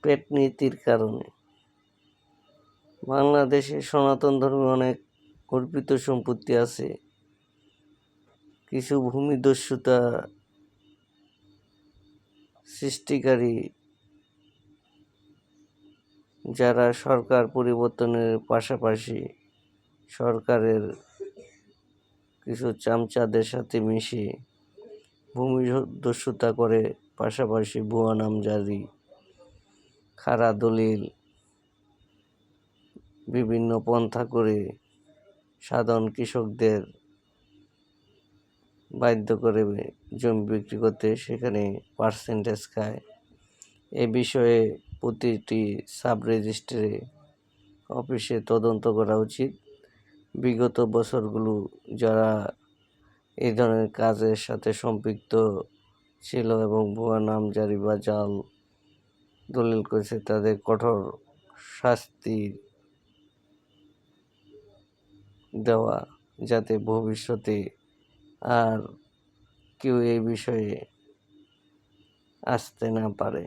পেট নীতির কারণে বাংলাদেশে সনাতন ধর্মে অনেক অর্পিত সম্পত্তি আছে। কিছু ভূমিদস্যুতা সৃষ্টিকারী যারা সরকার পরিবর্তনের পাশাপাশি সরকারের কিছু চামচাদের সাথে মিশে ভূমিদস্যুতা করে, পাশাপাশি ভুয়া নামজারি, খাড়া দলিল বিভিন্ন পন্থা করে সাধারণ কৃষকদের বাধ্য করে জমি বিক্রি করতে, সেখানে পার্সেন্টেজ খায়। এ বিষয়ে প্রতিটি সাব রেজিস্ট্রি অফিসে তদন্ত করা উচিত। বিগত বছরগুলো যারা এই ধরনের কাজের সাথে সম্পৃক্ত ছিল এবং ভুয়া নামজারি বা জাল দলিল করেছে, তাদের কঠোর শাস্তি দেওয়া, যাতে ভবিষ্যতে আর কেউ এই বিষয়ে আসতে না পারে।